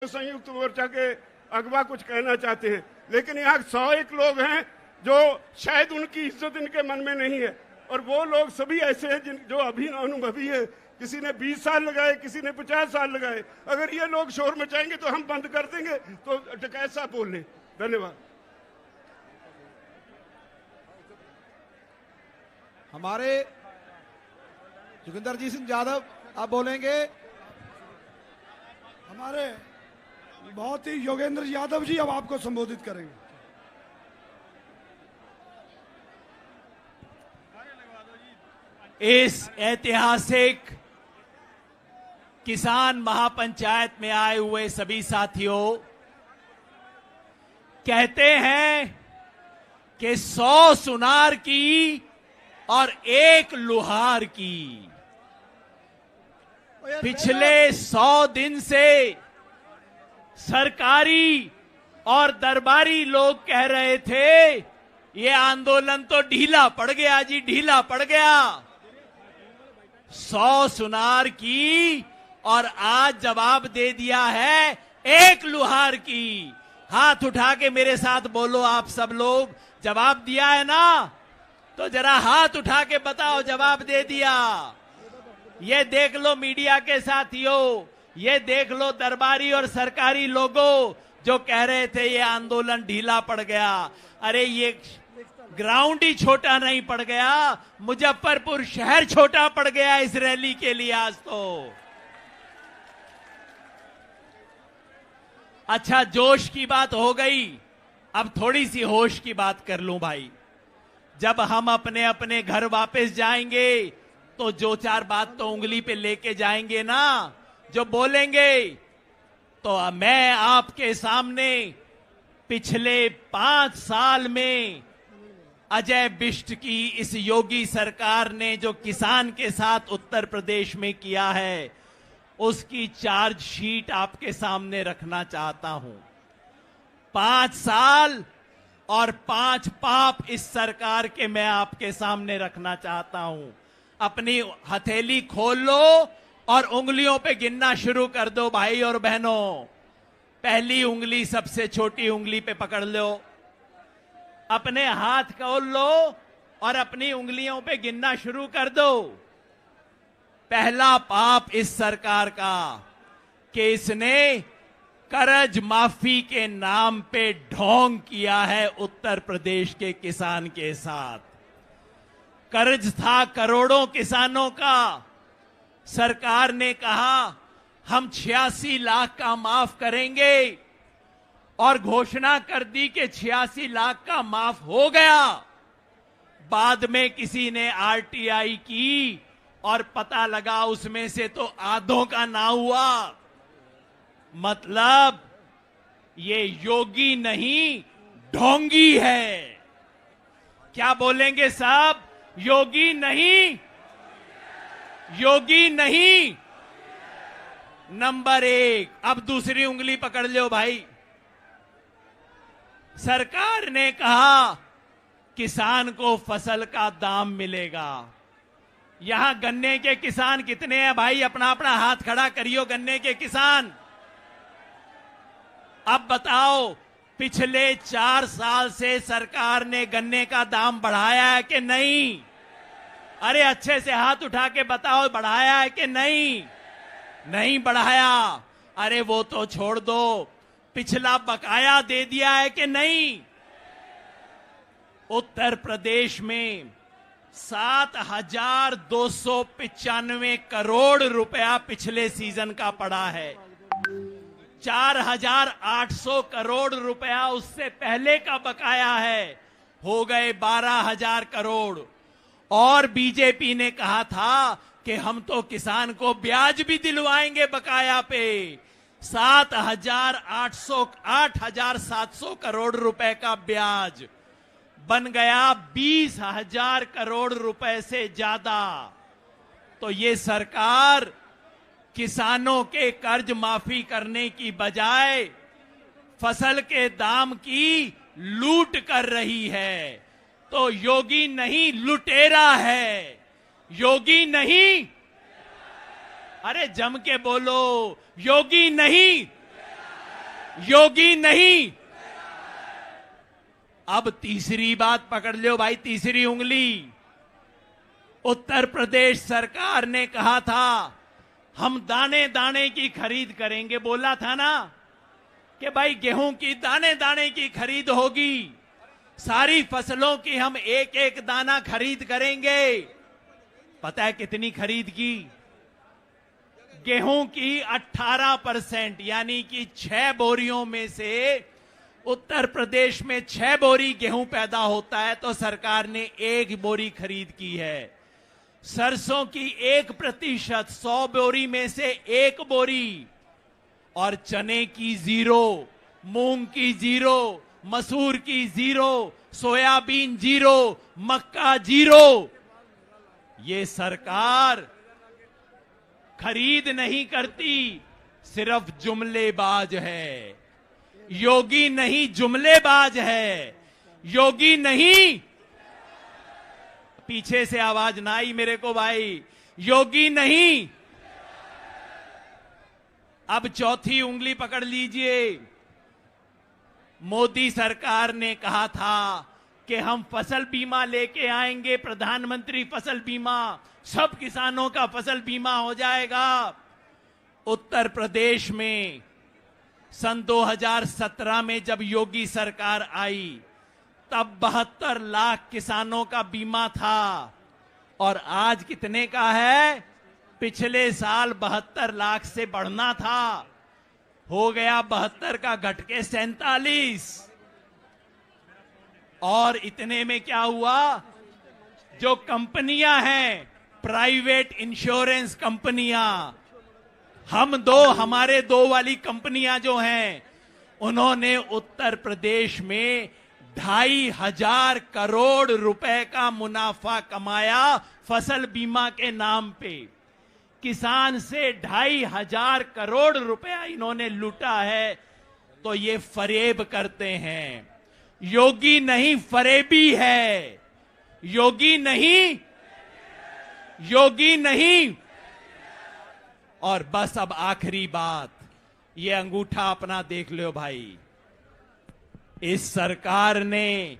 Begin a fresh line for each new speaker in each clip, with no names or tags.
संयुक्त मोर्चा के अगवा कुछ कहना चाहते हैं, लेकिन यहाँ 101 लोग हैं जो शायद उनकी इज्जत इनके मन में नहीं है, और वो लोग सभी ऐसे हैं जो अनुभवी है। किसी ने 20 साल लगाए, किसी ने 50 साल लगाए। अगर ये लोग शोर मचाएंगे तो हम बंद कर देंगे, तो कैसा बोलने। धन्यवाद।
हमारे जोगिंदर सिंह यादव आप बोलेंगे।
हमारे बहुत ही योगेंद्र यादव जी अब आपको संबोधित करेंगे।
इस ऐतिहासिक किसान महापंचायत में आए हुए सभी साथियों, कहते हैं कि 100 सुनार की और 1 लुहार की। पिछले 100 दिन से सरकारी और दरबारी लोग कह रहे थे ये आंदोलन तो ढीला पड़ गया जी, ढीला पड़ गया। 100 सुनार की और आज जवाब दे दिया है 1 लुहार की। हाथ उठा के मेरे साथ बोलो आप सब लोग, जवाब दिया है ना? तो जरा हाथ उठा के बताओ जवाब दे दिया। ये देख लो मीडिया के साथियों, ये देख लो दरबारी और सरकारी लोगों जो कह रहे थे ये आंदोलन ढीला पड़ गया। अरे ये ग्राउंड ही छोटा नहीं पड़ गया, मुजफ्फरपुर शहर छोटा पड़ गया इस रैली के लिए आज तो। अच्छा, जोश की बात हो गई, अब थोड़ी सी होश की बात कर लूं भाई। जब हम अपने अपने घर वापस जाएंगे तो 2-4 बात तो उंगली पे लेके जाएंगे ना, जो बोलेंगे। तो मैं आपके सामने पिछले 5 साल में अजय बिष्ट की इस योगी सरकार ने जो किसान के साथ उत्तर प्रदेश में किया है उसकी चार्जशीट आपके सामने रखना चाहता हूं। 5 साल और 5 पाप इस सरकार के मैं आपके सामने रखना चाहता हूं। अपनी हथेली खोल लो और उंगलियों पे गिनना शुरू कर दो भाई और बहनों। पहली उंगली सबसे छोटी उंगली पे पकड़ लो, अपने हाथ खोल लो और अपनी उंगलियों पे गिनना शुरू कर दो। पहला पाप इस सरकार का कि इसने कर्ज माफी के नाम पे ढोंग किया है उत्तर प्रदेश के किसान के साथ। कर्ज था करोड़ों किसानों का, सरकार ने कहा हम 86 लाख का माफ करेंगे और घोषणा कर दी कि 86 लाख का माफ हो गया। बाद में किसी ने आरटीआई की और पता लगा उसमें से तो आधों का ना हुआ। मतलब ये योगी नहीं ढोंगी है। क्या बोलेंगे साहब? योगी नहीं, योगी नहीं। नंबर 1। अब दूसरी उंगली पकड़ लो भाई। सरकार ने कहा किसान को फसल का दाम मिलेगा। यहां गन्ने के किसान कितने हैं भाई? अपना अपना हाथ खड़ा करियो गन्ने के किसान। अब बताओ, पिछले 4 साल से सरकार ने गन्ने का दाम बढ़ाया है कि नहीं? अरे अच्छे से हाथ उठा के बताओ, बढ़ाया है कि नहीं? नहीं बढ़ाया। अरे वो तो छोड़ दो, पिछला बकाया दे दिया है कि नहीं? उत्तर प्रदेश में 7,295 करोड़ रुपया पिछले सीजन का पड़ा है। 4,800 करोड़ रुपया उससे पहले का बकाया है, हो गए 12,000 करोड़। और बीजेपी ने कहा था कि हम तो किसान को ब्याज भी दिलवाएंगे बकाया पे। 8,700 करोड़ रुपए का ब्याज बन गया 20,000 करोड़ रुपए से ज्यादा। तो ये सरकार किसानों के कर्ज माफी करने की बजाय फसल के दाम की लूट कर रही है। तो योगी नहीं लुटेरा है, योगी नहीं। अरे जम के बोलो, योगी नहीं योगी नहीं। अब तीसरी बात पकड़ लो भाई, तीसरी उंगली। उत्तर प्रदेश सरकार ने कहा था हम दाने दाने की खरीद करेंगे, बोला था ना कि भाई गेहूं की दाने दाने की खरीद होगी, सारी फसलों की हम एक एक दाना खरीद करेंगे। पता है कितनी खरीद की? गेहूं की 18%, यानी कि 6 बोरियों में से उत्तर प्रदेश में 6 बोरी गेहूं पैदा होता है तो सरकार ने 1 बोरी खरीद की है। सरसों की 1%, 100 बोरी में से 1 बोरी, और चने की 0, मूंग की 0, मसूर की 0, सोयाबीन 0, मक्का 0। ये सरकार खरीद नहीं करती, सिर्फ जुमलेबाज है। योगी नहीं, जुमलेबाज है। योगी नहीं। पीछे से आवाज ना आई मेरे को भाई, योगी नहीं। अब चौथी उंगली पकड़ लीजिए। मोदी सरकार ने कहा था कि हम फसल बीमा लेके आएंगे, प्रधानमंत्री फसल बीमा, सब किसानों का फसल बीमा हो जाएगा। उत्तर प्रदेश में सन 2017 में जब योगी सरकार आई तब 72 लाख किसानों का बीमा था, और आज कितने का है? पिछले साल 72 लाख से बढ़ना था, हो गया 72 का घट के 47। और इतने में क्या हुआ? जो कंपनियां हैं, प्राइवेट इंश्योरेंस कंपनियां, हमारे दो वाली कंपनियां जो हैं, उन्होंने उत्तर प्रदेश में 2,500 करोड़ रुपए का मुनाफा कमाया फसल बीमा के नाम पे। किसान से 2,500 करोड़ रुपया इन्होंने लूटा है। तो ये फरेब करते हैं। योगी नहीं, फरेबी है। योगी नहीं, योगी नहीं। और बस अब आखिरी बात, ये अंगूठा अपना देख लो भाई। इस सरकार ने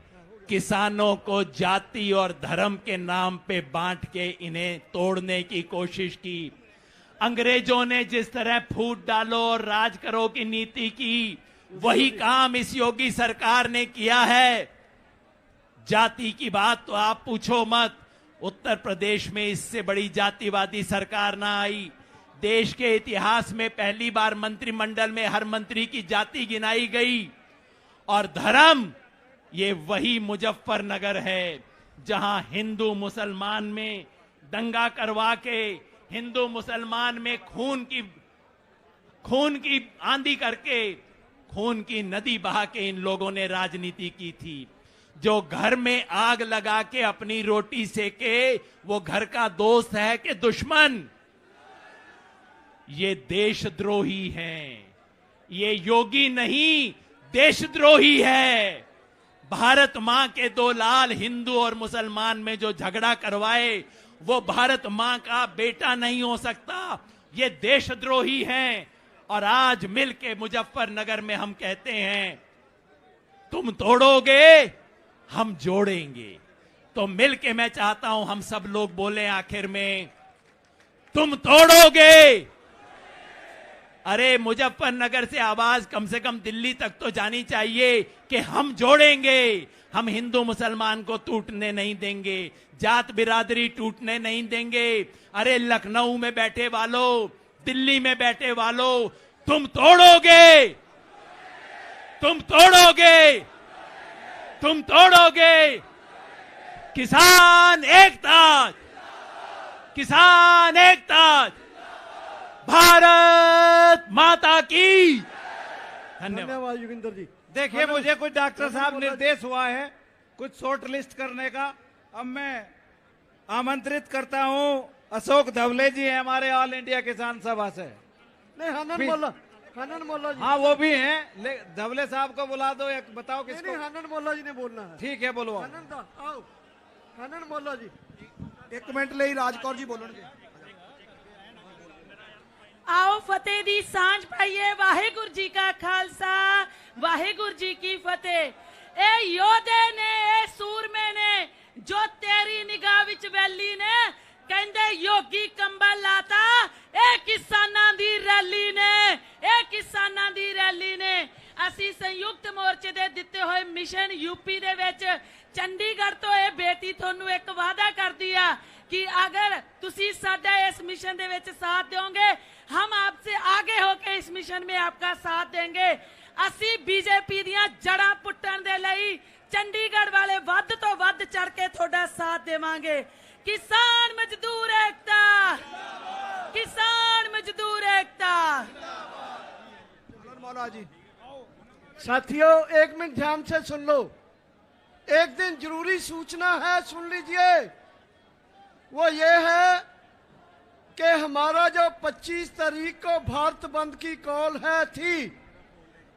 किसानों को जाति और धर्म के नाम पे बांट के इन्हें तोड़ने की कोशिश की। अंग्रेजों ने जिस तरह फूट डालो और राज करो की नीति की, वही काम इस योगी सरकार ने किया है। जाति की बात तो आप पूछो मत, उत्तर प्रदेश में इससे बड़ी जातिवादी सरकार ना आई। देश के इतिहास में पहली बार मंत्रिमंडल में हर मंत्री की जाति गिनाई गई। और धर्म, ये वही मुजफ्फरनगर है जहां हिंदू मुसलमान में दंगा करवा के, हिंदू मुसलमान में खून की आंधी करके, खून की नदी बहा के इन लोगों ने राजनीति की थी। जो घर में आग लगा के अपनी रोटी सेके, वो घर का दोस्त है कि दुश्मन? ये देशद्रोही हैं। ये योगी नहीं, देशद्रोही है। भारत मां के 2 लाल हिंदू और मुसलमान में जो झगड़ा करवाए, वो भारत मां का बेटा नहीं हो सकता। ये देशद्रोही हैं। और आज मिलके मुजफ्फरनगर में हम कहते हैं, तुम तोड़ोगे, हम जोड़ेंगे। तो मिलके मैं चाहता हूं हम सब लोग बोले आखिर में, तुम तोड़ोगे। अरे मुजफ्फरनगर से आवाज कम से कम दिल्ली तक तो जानी चाहिए कि हम जोड़ेंगे। हम हिंदू मुसलमान को टूटने नहीं देंगे, जात बिरादरी टूटने नहीं देंगे। अरे लखनऊ में बैठे वालों, दिल्ली में बैठे वालों, तुम तोड़ोगे, तुम तोड़ोगे, तुम तोड़ोगे। किसान एकता, किसान एकता, भारत माता की।
धन्यवाद योगेंद्र जी।
देखिए, मुझे कुछ डॉक्टर साहब निर्देश हुआ है कुछ शॉर्ट लिस्ट करने का। अब मैं आमंत्रित करता हूं, अशोक धवले जी हैं हमारे ऑल इंडिया किसान सभा से।
नहीं, हनन मोल्ला जी।
हाँ, वो भी हैं। धवले साहब को बुला दो, एक बताओ किसको।
नहीं, हनन मोल्ला जी ने बोलना है।
ठीक है, बोलो।
हनन मोल्ला जी 1 मिनट ले राजकौर जी बोलणगे।
आओ फतेह दी सांझ पाइए। वाहेगुरु जी का खालसा, वाहिगुरु जी की फतेह। ए योधे ने, ए सूरमे ने, जो तेरी निगाह विच वैली ने, कहंदे योगी कंबल लाता, ए किसानां दी रैली ने, ए किसानां दी रैली ने। ਅਸੀਂ ਸੰਯੁਕਤ ਮੋਰਚੇ ਦੇ ਦਿੱਤੇ ਹੋਏ ਮਿਸ਼ਨ यूपी ਦੇ ਵਿੱਚ ਚੰਡੀਗੜ੍ਹ ਤੋਂ ਇਹ ਬੇਟੀ ਤੁਹਾਨੂੰ ਇੱਕ ਵਾਅਦਾ ਕਰਦੀ ਆ कि अगर तुसी साडा इस मिशन दे विच साथ दोगे, हम आपसे आगे होके इस मिशन में आपका साथ देंगे। असी बीजेपी दियां जड़ां पुट्टण दे लई चंडीगढ़ वाले वध तो वध चढ़ के थोड़ा साथ देवांगे। किसान मजदूर एकता, किसान मजदूर एकता।
मौला जी, साथियों एक मिनट ध्यान से सुन लो। एक दिन जरूरी सूचना है, सुन लीजिए। वो ये है कि हमारा जो 25 तारीख को भारत बंद की कॉल थी,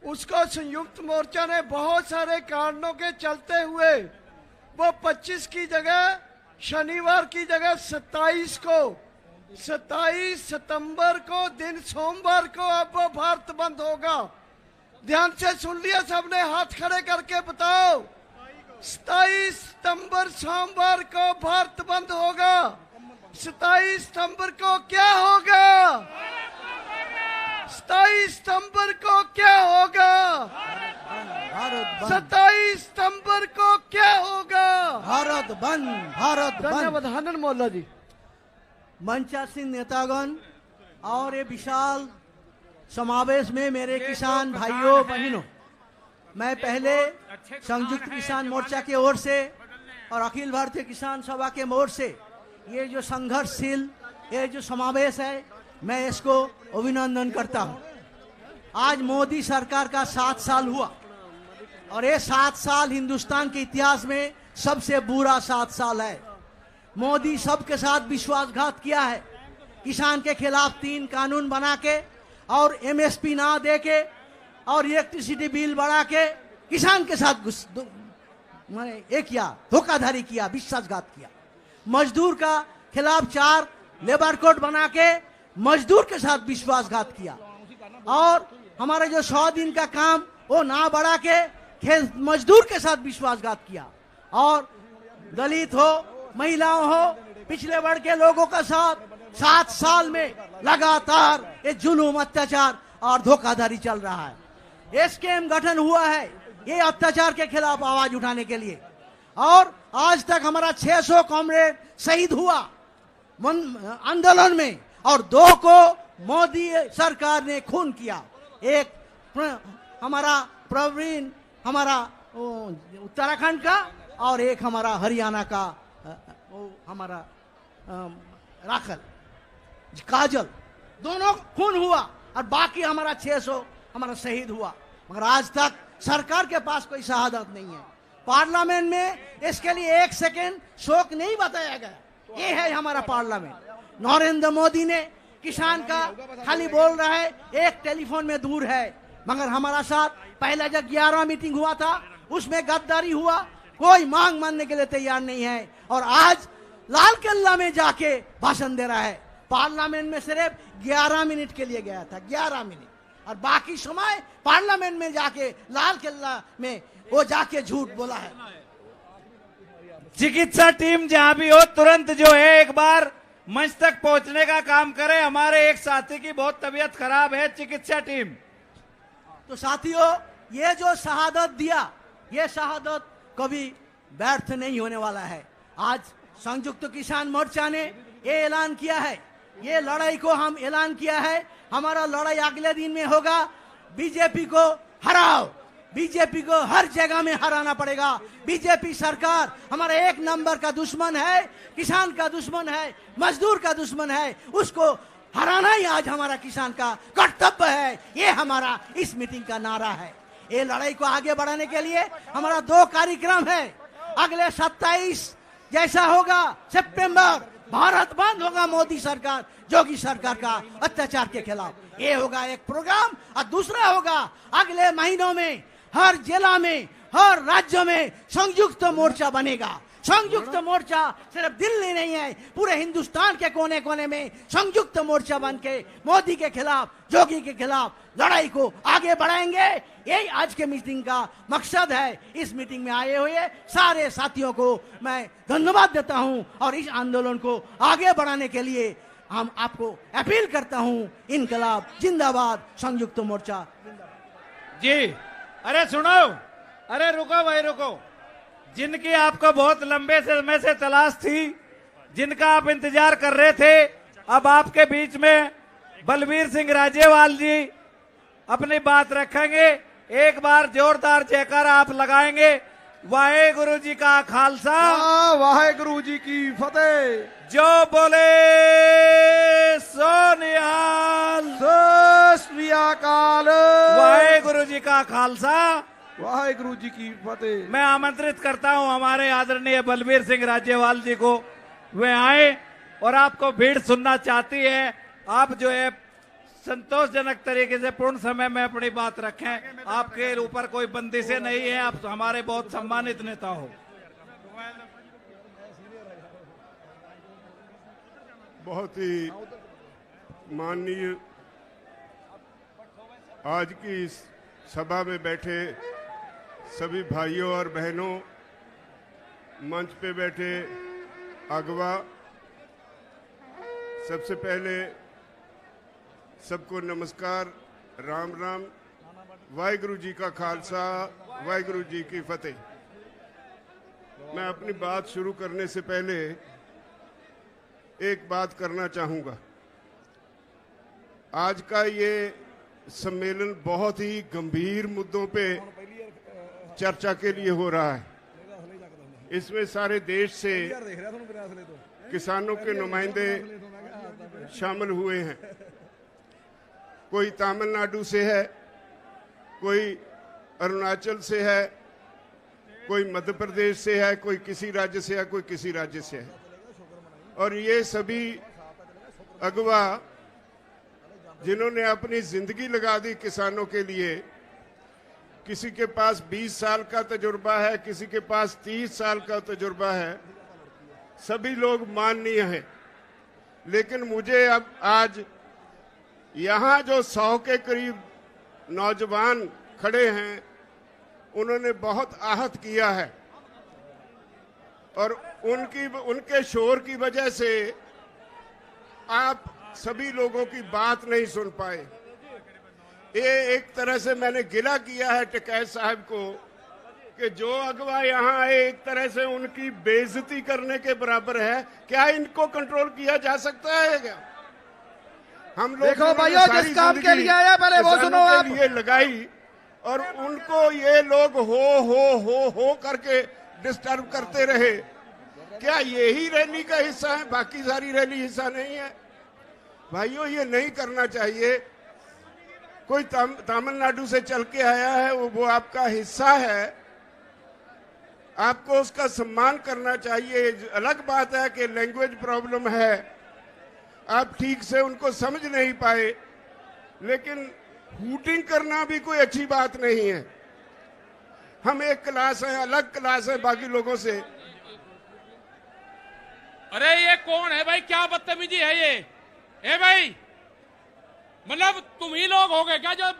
उसको संयुक्त मोर्चा ने बहुत सारे कारणों के चलते हुए वो 25 की जगह, शनिवार की जगह 27 सितंबर को दिन सोमवार को अब वो भारत बंद होगा। ध्यान से सुन लिया सबने, हाथ खड़े करके बताओ। 27 सितंबर सोमवार को भारत बंद होगा। 27 सितंबर को क्या होगा? 27 सितंबर को क्या होगा? 27 सितंबर को क्या होगा?
भारत बंद, भारत बंद।
धन्यवाद हनन मौला जी।
मंचासीन नेतागण और ये विशाल समावेश में मेरे किसान भाइयों बहनों, मैं पहले संयुक्त किसान मोर्चा की ओर से और अखिल भारतीय किसान सभा के ओर से ये जो संघर्षशील ये जो समावेश है, मैं इसको अभिनंदन करता हूं। आज मोदी सरकार का 7 साल हुआ और ये 7 साल हिंदुस्तान के इतिहास में सबसे बुरा 7 साल है। मोदी सबके साथ विश्वासघात किया है। किसान के खिलाफ 3 कानून बना के और MSP ना दे के और इलेक्ट्रिसिटी बिल बढ़ा के किसान के साथ मैंने ये किया, धोखाधड़ी किया, विश्वासघात किया। मजदूर का खिलाफ 4 लेबर कोड बना के मजदूर के साथ विश्वासघात किया और हमारे जो 100 दिन का काम वो ना बढ़ा के मजदूर के साथ विश्वासघात किया और दलित हो, महिलाओं हो, पिछले वर्ग के लोगों का साथ 7 साल में लगातार ये जुल्म, अत्याचार और धोखाधड़ी चल रहा है। एसकेएम गठन हुआ है ये अत्याचार के खिलाफ आवाज उठाने के लिए और आज तक हमारा 600 कॉमरेड शहीद हुआ आंदोलन में और 2 को मोदी सरकार ने खून किया। एक हमारा प्रवीण, हमारा उत्तराखंड का और एक हमारा हरियाणा का हमारा राखल काजल, दोनों खून हुआ और बाकी हमारा 600 हमारा शहीद हुआ। मगर आज तक सरकार के पास कोई शहादत नहीं है। पार्लियामेंट में इसके लिए 1 सेकेंड शोक नहीं बताया गया। ये है हमारा पार्लियामेंट। नरेंद्र मोदी ने किसान का खाली बोल रहा है, एक टेलीफोन में दूर है, मगर हमारा साथ पहला जब 11 मीटिंग हुआ था उसमें गद्दारी हुआ, कोई मांग मानने के लिए तैयार नहीं है और आज लाल किला में जाके भाषण दे रहा है। पार्लियामेंट में सिर्फ 11 मिनट के लिए गया था, 11 मिनट, और बाकी समय पार्लियामेंट में जाके लाल किला में वो जाके झूठ बोला है।
चिकित्सा टीम जहां भी हो तुरंत जो है एक बार मंच तक पहुंचने का काम करे। हमारे एक साथी की बहुत तबीयत खराब है, चिकित्सा टीम।
तो साथियों, ये जो शहादत दिया, ये शहादत कभी व्यर्थ नहीं होने वाला है। आज संयुक्त किसान मोर्चा ने ये ऐलान किया है, ये लड़ाई को हम ऐलान किया है, हमारा लड़ाई अगले दिन में होगा। बीजेपी को हराओ, बीजेपी को हर जगह में हराना पड़ेगा। बीजेपी सरकार हमारा 1 नंबर का दुश्मन है, किसान का दुश्मन है, मजदूर का दुश्मन है, उसको हराना ही आज हमारा किसान का कर्तव्य है। ये हमारा इस मीटिंग का नारा है। ये लड़ाई को आगे बढ़ाने के लिए हमारा 2 कार्यक्रम है। अगले 27 जैसा होगा सितंबर, भारत बंद होगा मोदी सरकार, योगी सरकार का अत्याचार के खिलाफ। ये होगा एक प्रोग्राम और दूसरा होगा अगले महीनों में हर जिला में, हर राज्य में संयुक्त मोर्चा बनेगा। संयुक्त मोर्चा सिर्फ दिल्ली नहीं है, पूरे हिंदुस्तान के कोने कोने में संयुक्त मोर्चा बन के मोदी के खिलाफ, जोगी के खिलाफ लड़ाई को आगे बढ़ाएंगे। यही आज के मीटिंग का मकसद है। इस मीटिंग में आए हुए सारे साथियों को मैं धन्यवाद देता हूं और इस आंदोलन को आगे बढ़ाने के लिए हम आपको अपील करता हूं, इनकलाब जिंदाबाद, संयुक्त मोर्चा
जी। अरे सुनो, अरे रुको भाई रुको। जिनकी आपको बहुत लंबे समय से तलाश थी, जिनका आप इंतजार कर रहे थे, अब आपके बीच में बलबीर सिंह राजेवाल जी अपनी बात रखेंगे। एक बार जोरदार जयकारा आप लगाएंगे। वाहेगुरु जी का खालसा,
वाहेगुरु जी की फतेह।
जो बोले सो निहाल,
सत श्री अकाल।
वाहेगुरु जी का खालसा,
वाहेगुरु जी की फतेह।
मैं आमंत्रित करता हूं हमारे आदरणीय बलबीर सिंह राजेवाल जी को, वे आए और आपको भीड़ सुनना चाहती है। आप जो है संतोषजनक तरीके से पूर्ण समय में अपनी बात रखें। आपके ऊपर कोई बंदिशें नहीं है, आप हमारे बहुत सम्मानित नेता हो।
बहुत ही माननीय आज की इस सभा में बैठे सभी भाइयों और बहनों, मंच पे बैठे अगवा, सबसे पहले सबको नमस्कार, राम राम, वाहेगुरु जी का खालसा, वाहेगुरु जी की फतेह। मैं अपनी बात शुरू करने से पहले एक बात करना चाहूंगा। आज का ये सम्मेलन बहुत ही गंभीर मुद्दों पे चर्चा के लिए हो रहा है। इसमें सारे देश से किसानों के नुमाइंदे शामिल हुए हैं। कोई तमिलनाडु से है, कोई अरुणाचल से है, कोई मध्य प्रदेश से है, कोई किसी राज्य से है, कोई किसी राज्य से है। और ये सभी अगवा जिन्होंने अपनी जिंदगी लगा दी किसानों के लिए, किसी के पास 20 साल का तजुर्बा है, किसी के पास 30 साल का तजुर्बा है, सभी लोग माननीय हैं। लेकिन मुझे अब आज यहाँ जो 100 के करीब नौजवान खड़े हैं, उन्होंने बहुत आहत किया है और उनके शोर की वजह से आप सभी लोगों की बात नहीं सुन पाए। ये एक तरह से मैंने गिला किया है टिकैत साहब को कि जो अगवा यहाँ आए, एक तरह से उनकी बेइज्जती करने के बराबर है। क्या इनको कंट्रोल किया जा सकता है क्या? हम लोग
देखो भाइयों, जिस काम के लिए आया पहले वो सुनो आप।
ये लगाई और उनको ये लोग हो करके डिस्टर्ब करते रहे। क्या यही रैली का हिस्सा है? बाकी सारी रैली हिस्सा नहीं है? भाइयों, ये नहीं करना चाहिए। कोई तमिलनाडु से चल के आया है, वो आपका हिस्सा है, आपको उसका सम्मान करना चाहिए। अलग बात है कि लैंग्वेज प्रॉब्लम है, आप ठीक से उनको समझ नहीं पाए, लेकिन हूटिंग करना भी कोई अच्छी बात नहीं है। हम एक क्लास है, अलग क्लास है बाकी लोगों से।
अरे ये कौन है भाई? क्या बदतमीजी है ये? ए भाई, मतलब तुम ही लोग हो गए क्या जो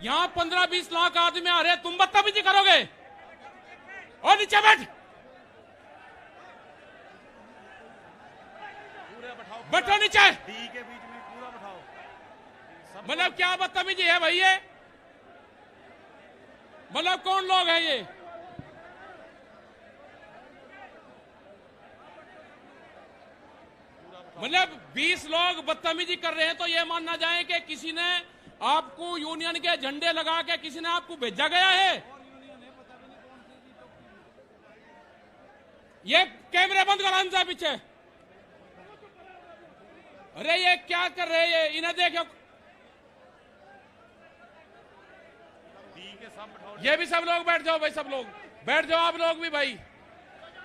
यहाँ 15-20 लाख आदमी आ रहे हैं, तुम बदतमीजी करोगे? और नीचे बैठ, बैठो नीचे। मतलब क्या बदतमीजी है भाई ये? मतलब कौन लोग हैं ये? मतलब 20 लोग बदतमीजी कर रहे हैं तो ये मान ना जाए कि किसी ने आपको यूनियन के झंडे लगा के किसी ने आपको भेजा गया है। ये कैमरे बंद करा इनसे पीछे। अरे ये क्या कर रहे हैं ये? इन्हें देखो, ये भी सब लोग बैठ जाओ भाई, सब लोग बैठ जाओ, आप लोग भी भाई।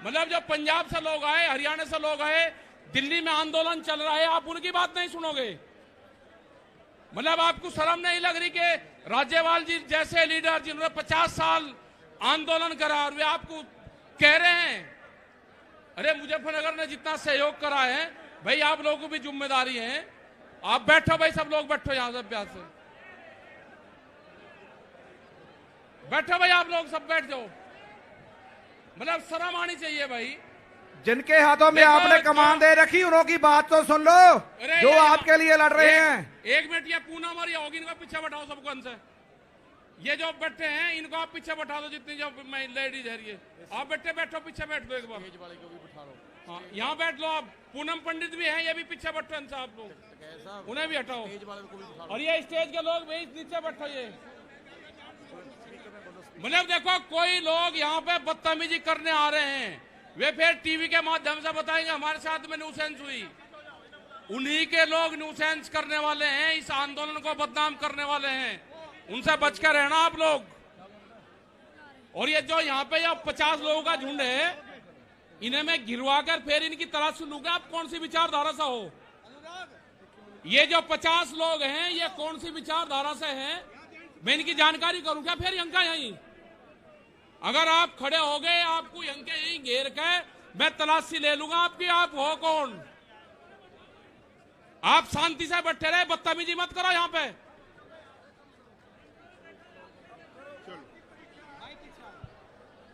मतलब जो पंजाब से लोग आए, हरियाणा से लोग आए, दिल्ली में आंदोलन चल रहा है, आप उनकी बात नहीं सुनोगे? मतलब आपको शर्म नहीं लग रही कि राज्यपाल जी जैसे लीडर जिन्होंने 50 साल आंदोलन करा और वे आपको कह रहे हैं अरे मुजफ्फरनगर ने जितना सहयोग करा है भाई, आप लोगों को भी जिम्मेदारी है। आप बैठो भाई, सब लोग बैठो यहां से, प्यार से बैठो भाई, आप लोग सब बैठ जाओ। मतलब शर्म आनी चाहिए भाई।
जिनके हाथों में आपने कमान दे रखी उन्हों की बात तो सुन लो, जो आपके लिए लड़ रहे हैं।
एक मिनट, ये पूनम और होगी, इनको पीछे बैठाओ सबको अंदर। ये जो बैठे हैं इनको आप पीछे बैठा दो, जितनी जो लेडीज है ये आप बैठो पीछे बैठ दो एक बार। हाँ, यहाँ बैठ लो आप। पूनम पंडित भी हैं, ये भी पीछे बैठो इनसे, आप लोग उन्हें भी हटाओ। और ये स्टेज के लोग भी नीचे बैठो। ये मतलब देखो, कोई लोग यहाँ पे बदतमीजी करने आ रहे हैं, वे फिर टीवी के माध्यम से बताएंगे हमारे साथ में न्यूसेंस हुई। उन्हीं के लोग न्यूसेंस करने वाले हैं, इस आंदोलन को बदनाम करने वाले हैं, उनसे बच कर रहना आप लोग। और ये जो यहाँ पे 50 लोगों का झुंड है, इन्हें मैं गिरवा कर फिर इनकी तलाश लूंगा आप कौन सी विचारधारा से हो। ये जो 50 लोग हैं ये कौन सी विचारधारा से हैं, मैं इनकी जानकारी करूंगा फिर यंका यहीं। अगर आप खड़े हो गए, आपको यंके यहीं घेर के मैं तलाशी ले लूंगा आपकी, आप हो कौन। आप शांति से बैठे रहे, बदतमीजी मत करो यहाँ पे।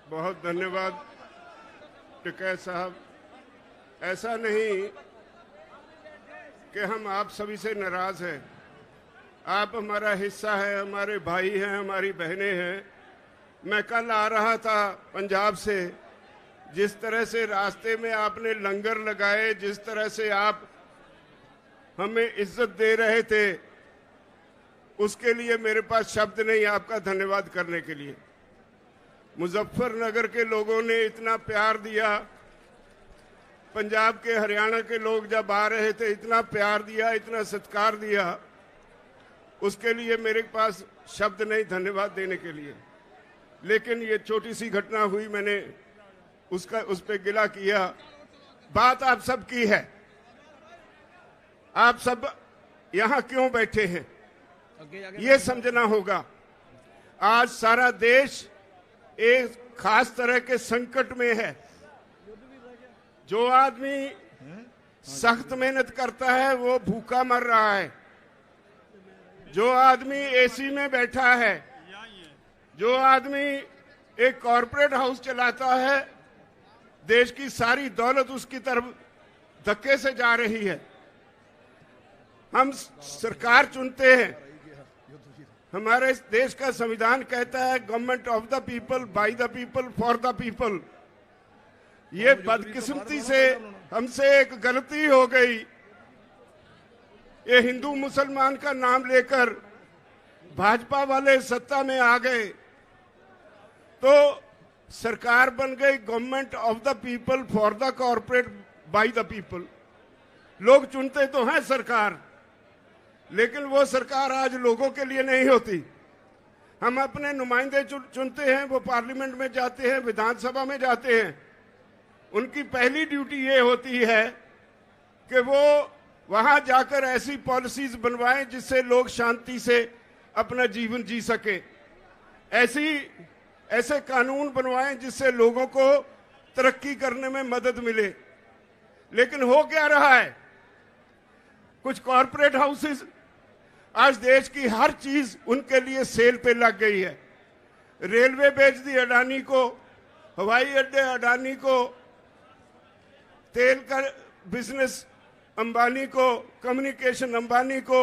बहुत धन्यवाद टिकैत साहब। ऐसा नहीं कि हम आप सभी से नाराज हैं, आप हमारा हिस्सा है, हमारे भाई हैं, हमारी बहनें हैं। मैं कल आ रहा था पंजाब से, जिस तरह से रास्ते में आपने लंगर लगाए, जिस तरह से आप हमें इज्जत दे रहे थे, उसके लिए मेरे पास शब्द नहीं आपका धन्यवाद करने के लिए। मुजफ्फरनगर के लोगों ने इतना प्यार दिया, पंजाब के हरियाणा के लोग जब आ रहे थे इतना प्यार दिया, इतना सत्कार दिया, उसके लिए मेरे पास शब्द नहीं धन्यवाद देने के लिए। लेकिन ये छोटी सी घटना हुई, मैंने उस पे गिला किया। बात आप सब की है, आप सब यहां क्यों बैठे हैं ये समझना होगा। आज सारा देश एक खास तरह के संकट में है। जो आदमी सख्त मेहनत करता है वो भूखा मर रहा है, जो आदमी एसी में बैठा है, जो आदमी एक कॉरपोरेट हाउस चलाता है, देश की सारी दौलत उसकी तरफ धक्के से जा रही है। हम सरकार चुनते हैं, हमारे देश का संविधान कहता है government of the people, by the people, for the people. ये बदकिस्मती से हमसे एक गलती हो गई, ये हिंदू मुसलमान का नाम लेकर भाजपा वाले सत्ता में आ गए तो सरकार बन गई government of the people, for the corporate, by the people. लोग चुनते तो हैं सरकार, लेकिन वो सरकार आज लोगों के लिए नहीं होती। हम अपने नुमाइंदे चुनते हैं, वो पार्लियामेंट में जाते हैं, विधानसभा में जाते हैं। उनकी पहली ड्यूटी ये होती है कि वो वहां जाकर ऐसी पॉलिसीज बनवाएं जिससे लोग शांति से अपना जीवन जी सके, ऐसे कानून बनवाएं जिससे लोगों को तरक्की करने में मदद मिले। लेकिन हो क्या रहा है, कुछ कॉरपोरेट हाउसेस, आज देश की हर चीज उनके लिए सेल पे लग गई है। रेलवे बेच दी अडानी को, हवाई अड्डे अडानी को, तेल का बिजनेस अंबानी को, कम्युनिकेशन अंबानी को,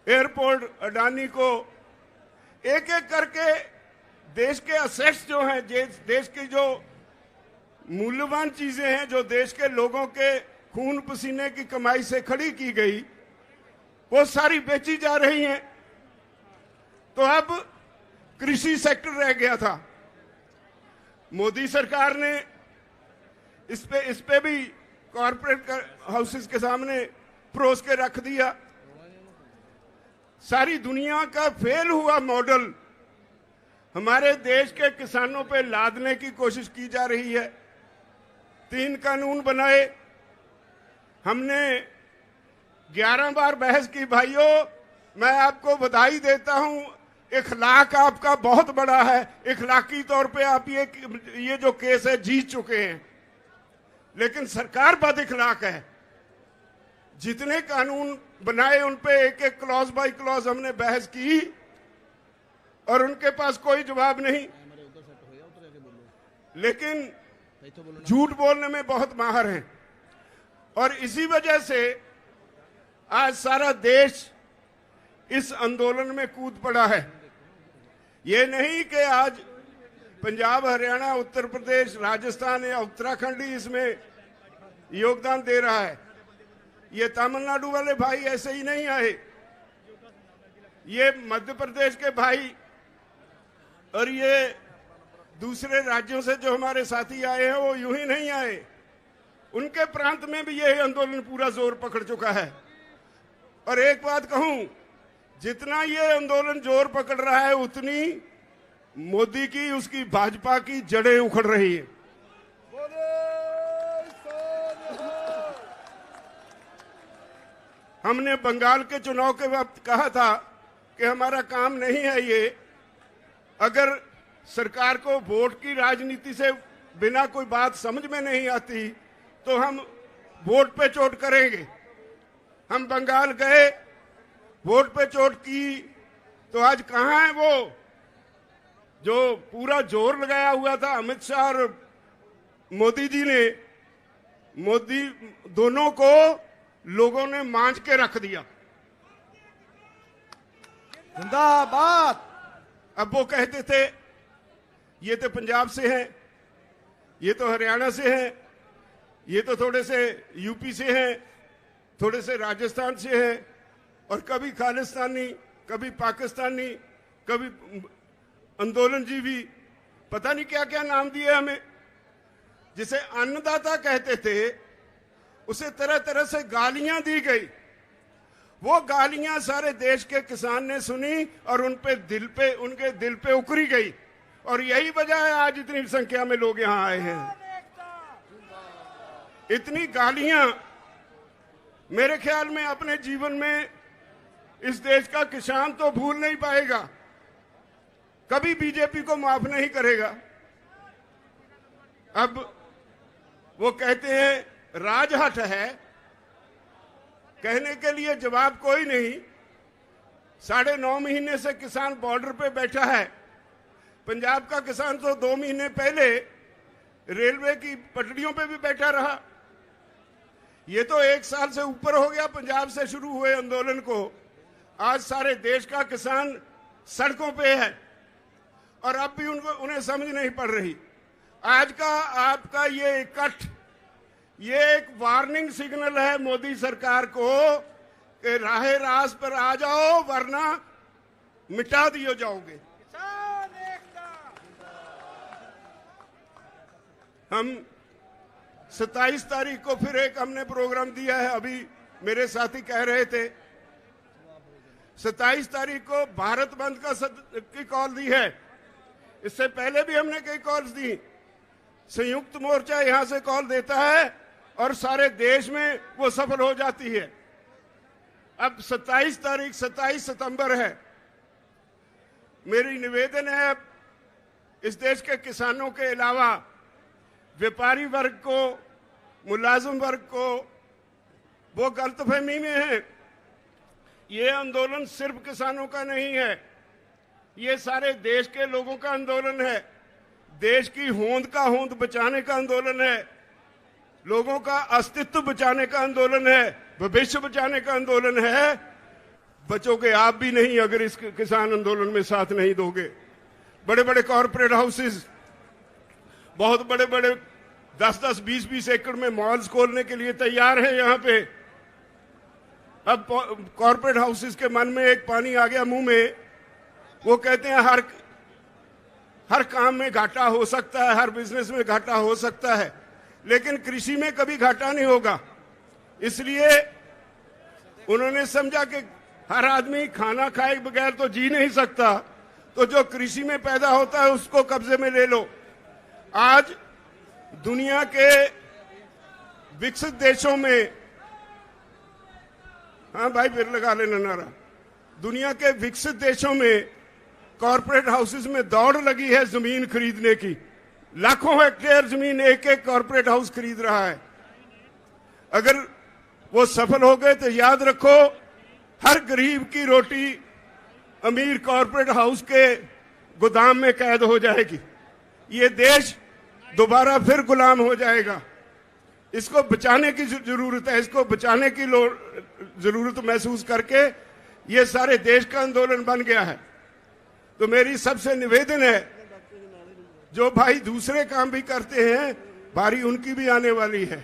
एयरपोर्ट अडानी को। एक एक करके देश के असेट्स जो हैं, देश की जो मूल्यवान चीजें हैं, जो देश के लोगों के खून पसीने की कमाई से खड़ी की गई, वो सारी बेची जा रही हैं। तो अब कृषि सेक्टर रह गया था। मोदी सरकार ने इस पे भी कॉर्पोरेट हाउसेस के सामने परोस के रख दिया। सारी दुनिया का फेल हुआ मॉडल हमारे देश के किसानों पे लादने की कोशिश की जा रही है। 3 कानून बनाए, हमने 11 बार बहस की। भाइयों, मैं आपको बधाई देता हूं, इखलाक आपका बहुत बड़ा है। इखलाकी तौर पे आप ये जो केस है जीत चुके हैं। लेकिन सरकार बदइखलाक है। जितने कानून बनाए उन पे एक एक क्लॉज बाय क्लॉज हमने बहस की और उनके पास कोई जवाब नहीं, लेकिन झूठ बोलने में बहुत माहिर हैं। और इसी वजह से आज सारा देश इस आंदोलन में कूद पड़ा है। ये नहीं कि आज पंजाब, हरियाणा, उत्तर प्रदेश, राजस्थान या उत्तराखंड ही इसमें योगदान दे रहा है। ये तमिलनाडु वाले भाई ऐसे ही नहीं आए, ये मध्य प्रदेश के भाई और ये दूसरे राज्यों से जो हमारे साथी आए हैं वो यूं ही नहीं आए। उनके प्रांत में भी यह आंदोलन पूरा जोर पकड़ चुका है। और एक बात कहूं, जितना ये आंदोलन जोर पकड़ रहा है उतनी मोदी की, उसकी भाजपा की जड़ें उखड़ रही है। हमने बंगाल के चुनाव के वक्त कहा था कि हमारा काम नहीं है ये, अगर सरकार को वोट की राजनीति से बिना कोई बात समझ में नहीं आती तो हम वोट पे चोट करेंगे। हम बंगाल गए, वोट पे चोट की, तो आज कहां है वो जो पूरा जोर लगाया हुआ था अमित शाह और मोदी जी ने? मोदी दोनों को लोगों ने मांझ के रख दिया।
जिंदाबाद।
अब वो कहते थे ये तो पंजाब से हैं, ये तो हरियाणा से हैं, ये तो थोड़े से यूपी से हैं, थोड़े से राजस्थान से हैं, और कभी खालिस्तानी, कभी पाकिस्तानी, कभी आंदोलनजीवी, पता नहीं क्या क्या नाम दिए हमें। जिसे अन्नदाता कहते थे उसे तरह तरह से गालियां दी गई। वो गालियां सारे देश के किसान ने सुनी और उनके दिल पे उकरी गई, और यही वजह है आज इतनी संख्या में लोग यहां आए हैं। इतनी गालियां मेरे ख्याल में अपने जीवन में इस देश का किसान तो भूल नहीं पाएगा, कभी बीजेपी को माफ नहीं करेगा। अब वो कहते हैं राजहट है, कहने के लिए जवाब कोई नहीं। 9.5 महीने से किसान बॉर्डर पे बैठा है। पंजाब का किसान तो 2 महीने पहले रेलवे की पटरियों पे भी बैठा रहा। ये तो 1 साल से ऊपर हो गया पंजाब से शुरू हुए आंदोलन को। आज सारे देश का किसान सड़कों पे है और अब भी उन्हें समझ नहीं पड़ रही। आज का आपका ये इकट्ठ, ये एक वार्निंग सिग्नल है मोदी सरकार को कि राहे रास पर आ जाओ वरना मिटा दिए जाओगे। हम 27 तारीख को फिर एक हमने प्रोग्राम दिया है। अभी मेरे साथी कह रहे थे 27 तारीख को भारत बंद की कॉल दी है। इससे पहले भी हमने कई कॉल्स दी। संयुक्त मोर्चा यहां से कॉल देता है और सारे देश में वो सफल हो जाती है। अब 27 तारीख 27 सितंबर है। मेरी निवेदन है इस देश के किसानों के अलावा व्यापारी वर्ग को, मुलाजिम वर्ग को, वो गलतफहमी में है। ये आंदोलन सिर्फ किसानों का नहीं है, ये सारे देश के लोगों का आंदोलन है। देश की होंद का होंद बचाने का आंदोलन है, लोगों का अस्तित्व बचाने का आंदोलन है, भविष्य बचाने का आंदोलन है। बचोगे आप भी नहीं अगर इस किसान आंदोलन में साथ नहीं दोगे। बड़े बड़े कॉरपोरेट हाउसेस, बहुत बड़े बड़े 10-10, 20-20 एकड़ में मॉल्स खोलने के लिए तैयार हैं यहाँ पे। अब कॉरपोरेट हाउसेस के मन में एक पानी आ गया मुंह में। वो कहते हैं हर काम में घाटा हो सकता है, हर बिजनेस में घाटा हो सकता है, लेकिन कृषि में कभी घाटा नहीं होगा। इसलिए उन्होंने समझा कि हर आदमी खाना खाए बगैर तो जी नहीं सकता, तो जो कृषि में पैदा होता है उसको कब्जे में ले लो। आज दुनिया के विकसित देशों में, हाँ भाई फिर लगा लेना नारा, दुनिया के विकसित देशों में कॉरपोरेट हाउसेस में दौड़ लगी है जमीन खरीदने की। लाखों हेक्टेयर जमीन एक एक कॉरपोरेट हाउस खरीद रहा है। अगर वो सफल हो गए तो याद रखो, हर गरीब की रोटी अमीर कॉर्पोरेट हाउस के गोदाम में कैद हो जाएगी। ये देश दोबारा फिर गुलाम हो जाएगा। इसको बचाने की जरूरत है, इसको बचाने की जरूरत महसूस करके ये सारे देश का आंदोलन बन गया है। तो मेरी सबसे निवेदन है, जो भाई दूसरे काम भी करते हैं, बारी उनकी भी आने वाली है।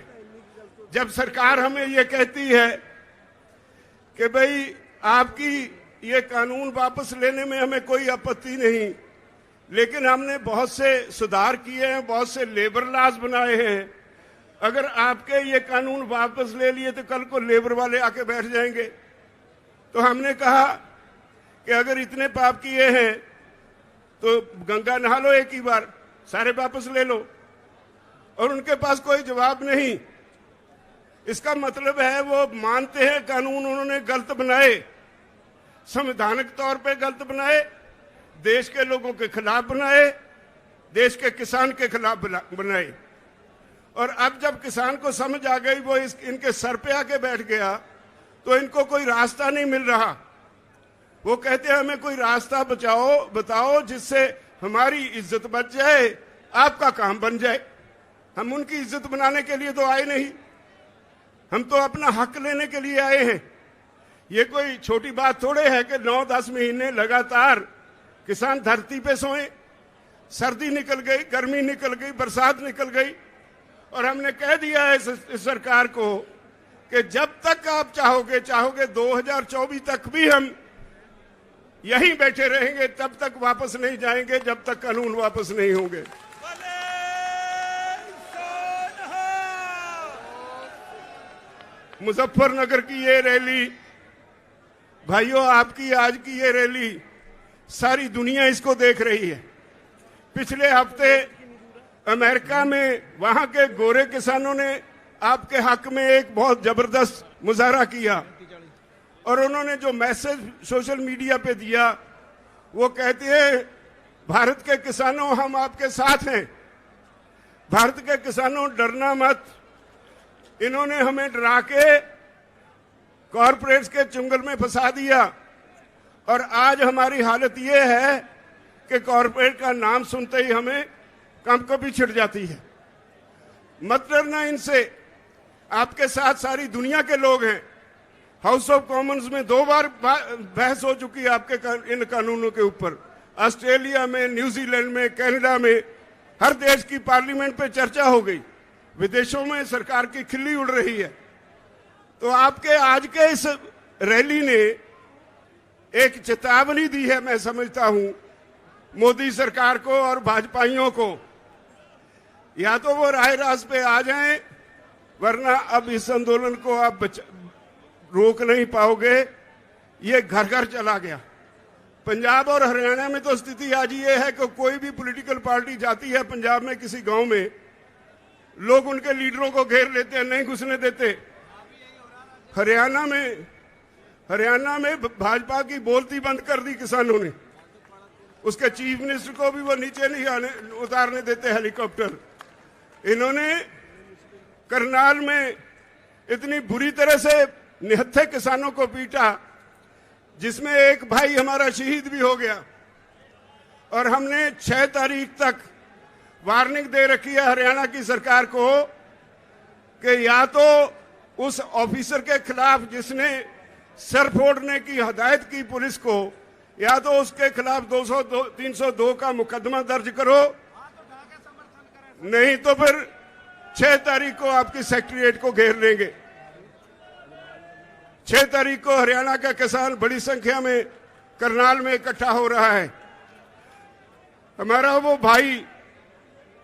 जब सरकार हमें ये कहती है कि भाई आपकी ये कानून वापस लेने में हमें कोई आपत्ति नहीं, लेकिन हमने बहुत से सुधार किए हैं, बहुत से लेबर लॉज बनाए हैं, अगर आपके ये कानून वापस ले लिए तो कल को लेबर वाले आके बैठ जाएंगे। तो हमने कहा कि अगर इतने पाप किए हैं तो गंगा नहा लो एक ही बार, सारे वापस ले लो। और उनके पास कोई जवाब नहीं। इसका मतलब है वो मानते हैं कानून उन्होंने गलत बनाए, संवैधानिक तौर पे गलत बनाए, देश के लोगों के खिलाफ बनाए, देश के किसान के खिलाफ बनाए। और अब जब किसान को समझ आ गई, वो इनके सर पे आके बैठ गया, तो इनको कोई रास्ता नहीं मिल रहा। वो कहते हैं हमें कोई रास्ता बताओ जिससे हमारी इज्जत बच जाए, आपका काम बन जाए। हम उनकी इज्जत बनाने के लिए तो आए नहीं, हम तो अपना हक लेने के लिए आए हैं। ये कोई छोटी बात थोड़े है कि 9-10 महीने लगातार किसान धरती पे सोए, सर्दी निकल गई, गर्मी निकल गई, बरसात निकल गई, और हमने कह दिया है इस सरकार को कि जब तक आप चाहोगे 2024 तक भी हम यहीं बैठे रहेंगे, तब तक वापस नहीं जाएंगे, जब तक कानून वापस नहीं होंगे। मुजफ्फरनगर की ये रैली, भाइयों, आपकी आज की ये रैली सारी दुनिया इसको देख रही है। पिछले हफ्ते अमेरिका में वहां के गोरे किसानों ने आपके हक में एक बहुत जबरदस्त मुजाहरा किया, और उन्होंने जो मैसेज सोशल मीडिया पे दिया, वो कहते हैं भारत के किसानों हम आपके साथ हैं, भारत के किसानों डरना मत। इन्होंने हमें डरा के कॉरपोरेट्स के चुंगल में फंसा दिया, और आज हमारी हालत ये है कि कॉरपोरेट का नाम सुनते ही हमें कंपकपी छिड़ जाती है। मत डरना इनसे, आपके साथ सारी दुनिया के लोग हैं। हाउस ऑफ कॉमन्स में 2 बार बहस हो चुकी है आपके इन कानूनों के ऊपर। ऑस्ट्रेलिया में, न्यूजीलैंड में, कनाडा में, हर देश की पार्लियामेंट पे चर्चा हो गई। विदेशों में सरकार की खिल्ली उड़ रही है। तो आपके आज के इस रैली ने एक चेतावनी दी है, मैं समझता हूं, मोदी सरकार को और भाजपाइयों को। या तो वो राह रास्त पे आ जाएं, वरना अब इस आंदोलन को आप रोक नहीं पाओगे। ये घर घर चला गया। पंजाब और हरियाणा में तो स्थिति आज ये है कि कोई भी पॉलिटिकल पार्टी जाती है पंजाब में किसी गांव में, लोग उनके लीडरों को घेर लेते हैं, नहीं घुसने देते। हरियाणा में भाजपा की बोलती बंद कर दी किसानों ने। उसके चीफ मिनिस्टर को भी वो नीचे नहीं उतारने देते हेलीकॉप्टर। इन्होंने करनाल में इतनी बुरी तरह से निहत्थे किसानों को पीटा, जिसमें एक भाई हमारा शहीद भी हो गया। और हमने 6 तारीख तक वार्निंग दे रखी है हरियाणा की सरकार को कि या तो उस ऑफिसर के खिलाफ जिसने सर फोड़ने की हदायत की पुलिस को, या तो उसके खिलाफ 302 का मुकदमा दर्ज करो, नहीं तो फिर 6 तारीख को आपकी सेक्रेटेरिएट को घेर लेंगे। 6 तारीख को हरियाणा का किसान बड़ी संख्या में करनाल में इकट्ठा हो रहा है। हमारा वो भाई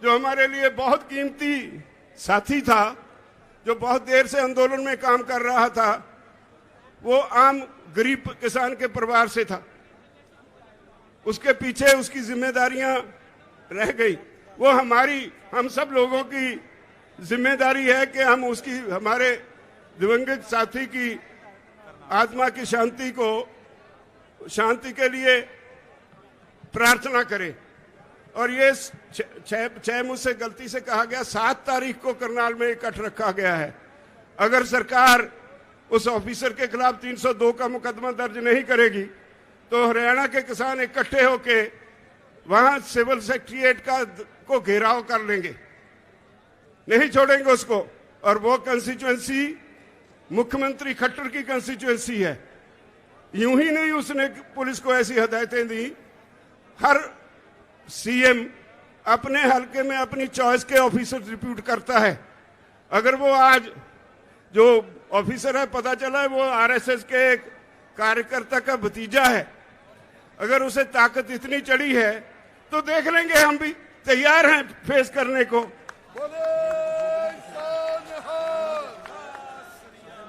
जो हमारे लिए बहुत कीमती साथी था, जो बहुत देर से आंदोलन में काम कर रहा था, वो आम गरीब किसान के परिवार से था। उसके पीछे उसकी जिम्मेदारियां रह गई। वो हम सब लोगों की जिम्मेदारी है कि हम उसकी, हमारे दिवंगत साथी की आत्मा की शांति के लिए प्रार्थना करें। और ये 6 मुझसे गलती से कहा गया, 7 तारीख को करनाल में इकट्ठ रखा गया है। अगर सरकार उस ऑफिसर के खिलाफ 302 का मुकदमा दर्ज नहीं करेगी तो हरियाणा के किसान इकट्ठे होके वहां सिविल सेक्रेटरीट को घेराव कर लेंगे, नहीं छोड़ेंगे उसको। और वो कंस्टिट्यूएंसी मुख्यमंत्री खट्टर की कंस्टिट्यूएंसी है। यूं ही नहीं उसने पुलिस को ऐसी हदायतें दी, हर सीएम अपने हलके में अपनी चॉइस के ऑफिसर रिक्रूट करता है। अगर वो आज जो ऑफिसर है पता चला है वो आरएसएस के एक कार्यकर्ता का भतीजा है, अगर उसे ताकत इतनी चढ़ी है तो देख लेंगे, हम भी तैयार हैं फेस करने को।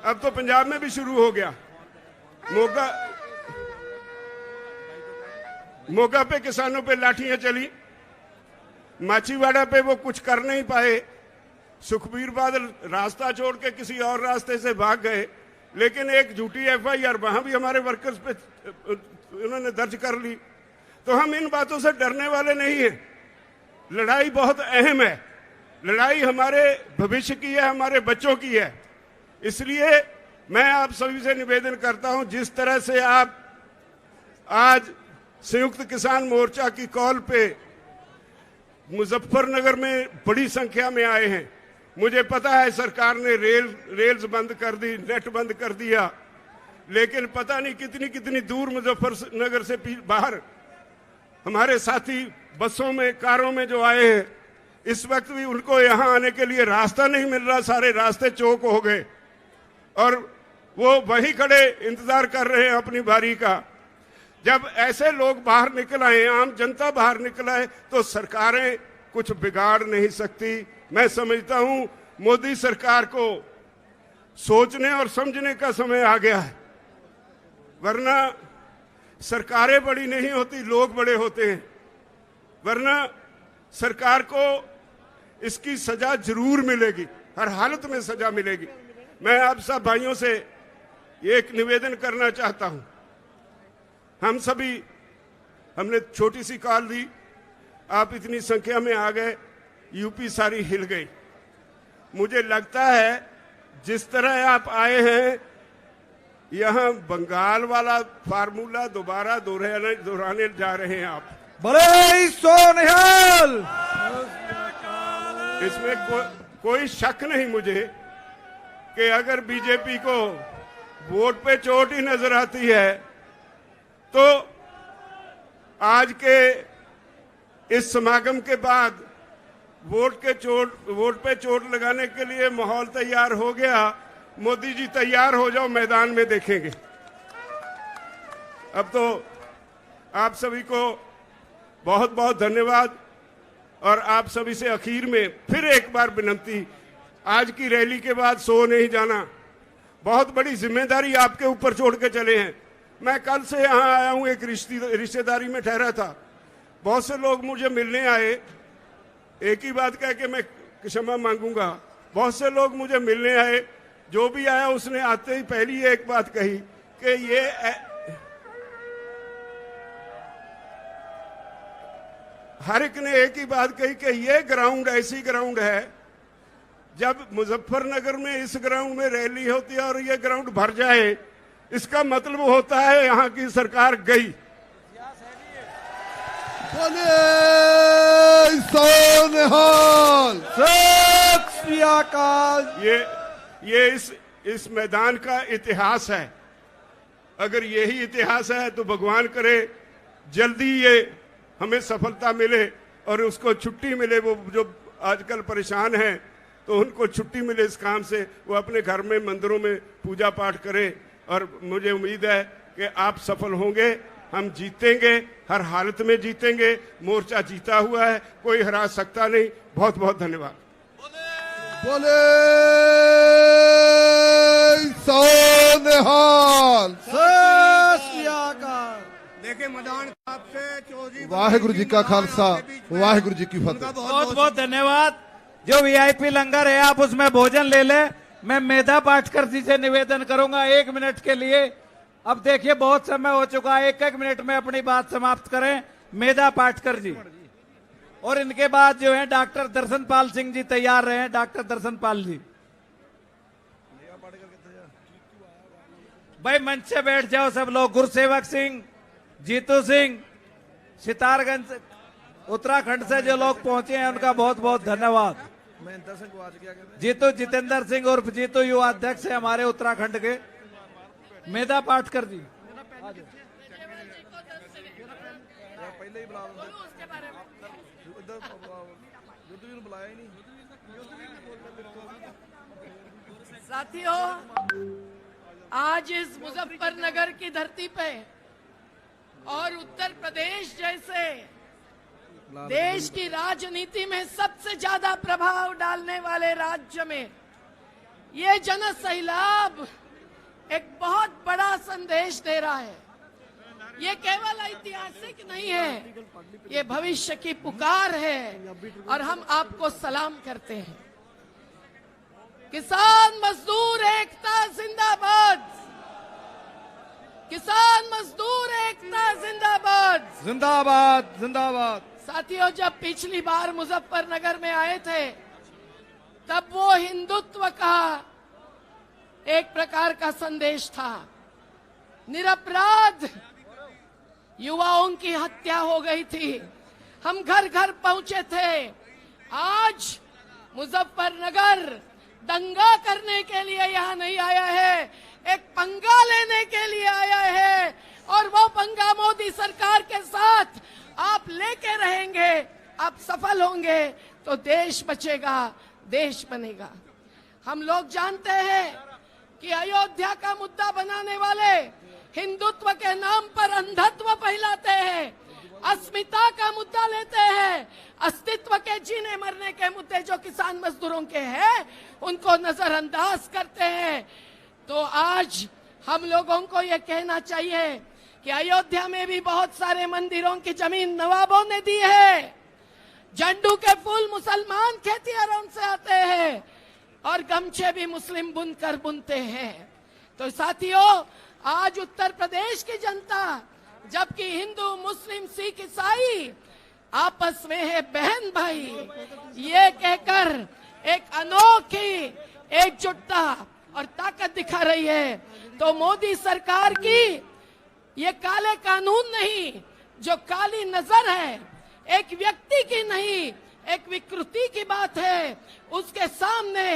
अब तो पंजाब में भी शुरू हो गया। मोगा पे किसानों पे लाठियां चली, माछीवाड़ा पे वो कुछ कर नहीं पाए, सुखबीर बादल रास्ता छोड़ के किसी और रास्ते से भाग गए, लेकिन एक झूठी एफआईआर वहां भी हमारे वर्कर्स पे उन्होंने दर्ज कर ली। तो हम इन बातों से डरने वाले नहीं हैं। लड़ाई बहुत अहम है, लड़ाई हमारे भविष्य की है, हमारे बच्चों की है। इसलिए मैं आप सभी से निवेदन करता हूं, जिस तरह से आप आज संयुक्त किसान मोर्चा की कॉल पे मुजफ्फरनगर में बड़ी संख्या में आए हैं। मुझे पता है सरकार ने रेल्स बंद कर दी, नेट बंद कर दिया, लेकिन पता नहीं कितनी कितनी दूर मुजफ्फरनगर से बाहर हमारे साथी बसों में, कारों में जो आए हैं, इस वक्त भी उनको यहां आने के लिए रास्ता नहीं मिल रहा, सारे रास्ते चौक हो गए और वो वहीं खड़े इंतजार कर रहे हैं अपनी बारी का। जब ऐसे लोग बाहर निकल आए, आम जनता बाहर निकल आए, तो सरकारें कुछ बिगाड़ नहीं सकती। मैं समझता हूं मोदी सरकार को सोचने और समझने का समय आ गया है, वरना सरकारें बड़ी नहीं होती, लोग बड़े होते हैं। वरना सरकार को इसकी सजा जरूर मिलेगी, हर हालत में सजा मिलेगी। मैं आप सब भाइयों से एक निवेदन करना चाहता हूं, हम सभी, हमने छोटी सी कॉल दी, आप इतनी संख्या में आ गए, यूपी सारी हिल गई। मुझे लगता है जिस तरह आप आए हैं, यहां बंगाल वाला फार्मूला दोबारा दोहराने जा रहे हैं आप।
बड़े सोनिहाल,
इसमें कोई शक नहीं मुझे कि अगर बीजेपी को वोट पे चोट ही नजर आती है तो आज के इस समागम के बाद वोट पे चोट लगाने के लिए माहौल तैयार हो गया। मोदी जी तैयार हो जाओ, मैदान में देखेंगे। अब तो आप सभी को बहुत बहुत धन्यवाद और आप सभी से आखिर में फिर एक बार विनती, आज की रैली के बाद सो नहीं जाना, बहुत बड़ी जिम्मेदारी आपके ऊपर छोड़ के चले हैं। मैं कल से यहाँ आया हूँ, एक रिश्तेदारी में ठहरा था, बहुत से लोग मुझे मिलने आए, एक ही बात कह के मैं क्षमा मांगूंगा। बहुत से लोग मुझे मिलने आए, जो भी आया उसने आते ही पहली एक बात कही कि ये हर एक ने एक ही बात कही कि ये ग्राउंड ऐसी ग्राउंड है, जब मुजफ्फरनगर में इस ग्राउंड में रैली होती है और ये ग्राउंड भर जाए, इसका मतलब होता है यहाँ की सरकार गई। ये इस मैदान का इतिहास है। अगर यही इतिहास है तो भगवान करे जल्दी ये हमें सफलता मिले और उसको छुट्टी मिले। वो जो आजकल परेशान हैं तो उनको छुट्टी मिले इस काम से, वो अपने घर में मंदिरों में पूजा पाठ करें। और मुझे उम्मीद है कि आप सफल होंगे, हम जीतेंगे, हर हालत में जीतेंगे। मोर्चा जीता हुआ है, कोई हरा सकता नहीं। बहुत बहुत धन्यवाद।
बोले सोनिहाल।
देखिए मैदान आपसे
वाहिगुरु जी का खालसा, वाहिगुरु जी की फतेह।
बहुत बहुत धन्यवाद। जो वीआईपी लंगर है आप उसमें भोजन ले लें। मैं मेधा पाटकर जी से निवेदन करूंगा 1 मिनट के लिए। अब देखिए बहुत समय हो चुका है, 1-1 मिनट में अपनी बात समाप्त करें। मेधा पाटकर जी और इनके बाद जो है डॉक्टर दर्शनपाल सिंह जी तैयार रहे। डॉक्टर दर्शनपाल जी। भाई मंच से बैठ जाओ सब लोग। गुरसेवक सिंह, जीतू सिंह, सितारगंज उत्तराखंड से जो लोग पहुंचे हैं उनका बहुत बहुत धन्यवाद। जीतू जितेंद्र सिंह उर्फ जीतू युवा अध्यक्ष है हमारे उत्तराखंड के। मेधा पाटकर जी,
साथियों, आज इस मुजफ्फरनगर की धरती पे और उत्तर प्रदेश जैसे देश की राजनीति में सबसे ज्यादा प्रभाव डालने वाले राज्य में ये जन सैलाब एक बहुत बड़ा संदेश दे रहा है। ये केवल ऐतिहासिक नहीं है, ये भविष्य की पुकार है और हम आपको सलाम करते हैं। किसान मजदूर एकता जिंदाबाद, किसान मजदूर एकता जिंदाबाद,
जिंदाबाद जिंदाबाद।
साथियों, जब पिछली बार मुजफ्फरनगर में आए थे तब वो हिंदुत्व का एक प्रकार का संदेश था। निरपराध युवाओं की हत्या हो गई थी, हम घर घर पहुंचे थे। आज मुजफ्फरनगर दंगा करने के लिए यहाँ नहीं आया है, एक पंगा लेने के लिए आया है और वो पंगा मोदी सरकार के साथ आप लेके रहेंगे, आप सफल होंगे तो देश बचेगा, देश बनेगा। हम लोग जानते हैं कि अयोध्या का मुद्दा बनाने वाले हिंदुत्व के नाम पर अंधत्व फैलाते हैं, अस्मिता का मुद्दा लेते हैं, अस्तित्व के जीने मरने के मुद्दे जो किसान मजदूरों के हैं उनको नजरअंदाज करते हैं। तो आज हम लोगों को ये कहना चाहिए कि अयोध्या में भी बहुत सारे मंदिरों की जमीन नवाबों ने दी है। झंडू के फूल मुसलमान खेतिहरों से आते हैं और गमछे भी मुस्लिम बुनकर बुनते हैं। तो साथियों, आज उत्तर प्रदेश की जनता, जबकि हिंदू मुस्लिम सिख ईसाई आपस में है बहन भाई, ये कहकर एक अनोखी एकजुटता और ताकत दिखा रही है। तो मोदी सरकार की ये काले कानून नहीं, जो काली नजर है, एक व्यक्ति की नहीं, एक विकृति की बात है, उसके सामने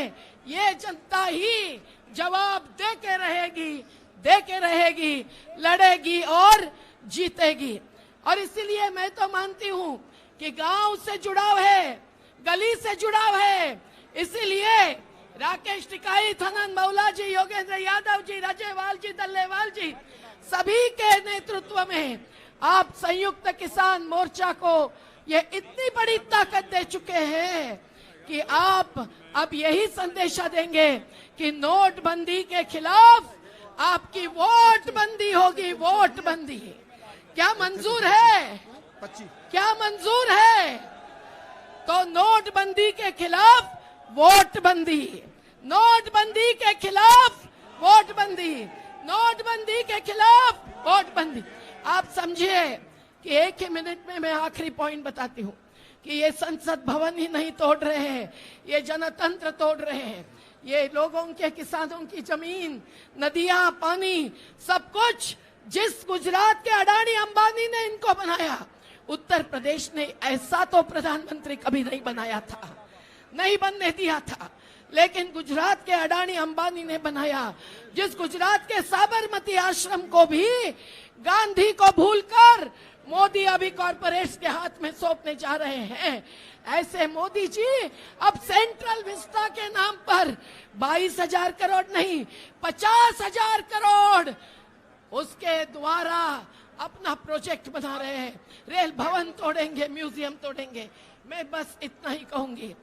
ये जनता ही जवाब देके रहेगी, लड़ेगी और जीतेगी। और इसीलिए मैं तो मानती हूँ कि गांव से जुड़ाव है, गली से जुड़ाव है। इसीलिए राकेश टिकाई, थनन मौला जी, योगेंद्र यादव जी, राजेवाल जी, दल्लेवाल जी, सभी के नेतृत्व में आप संयुक्त किसान मोर्चा को ये इतनी बड़ी ताकत दे चुके हैं कि आप अब यही संदेशा देंगे कि नोटबंदी के खिलाफ आपकी वोट बंदी होगी, वोट बंदी। क्या मंजूर है? क्या मंजूर है? तो नोटबंदी के खिलाफ वोट बंदी, नोटबंदी के खिलाफ वोट बंदी, नोटबंदी के खिलाफ वोट बंदी। आप समझिए कि एक ही मिनट में मैं आखिरी पॉइंट बताती हूँ कि ये संसद भवन ही नहीं तोड़ रहे हैं, ये जनतंत्र तोड़ रहे हैं। ये लोगों के, किसानों की जमीन, नदियां, पानी, सब कुछ जिस गुजरात के अडानी अंबानी ने इनको बनाया, उत्तर प्रदेश ने ऐसा तो प्रधानमंत्री कभी नहीं बनाया था, नहीं बनने दिया था। लेकिन गुजरात के अडानी अंबानी ने बनाया। जिस गुजरात के साबरमती आश्रम को भी गांधी को भूलकर मोदी अभी कॉर्पोरेट्स के हाथ में सौंपने जा रहे हैं। ऐसे मोदी जी अब सेंट्रल विस्टा के नाम पर 22,000 करोड़ नहीं, 50,000 करोड़ उसके द्वारा अपना प्रोजेक्ट बना रहे हैं। रेल भवन तोड़ेंगे, म्यूजियम तोड़ेंगे। मैं बस इतना ही कहूंगी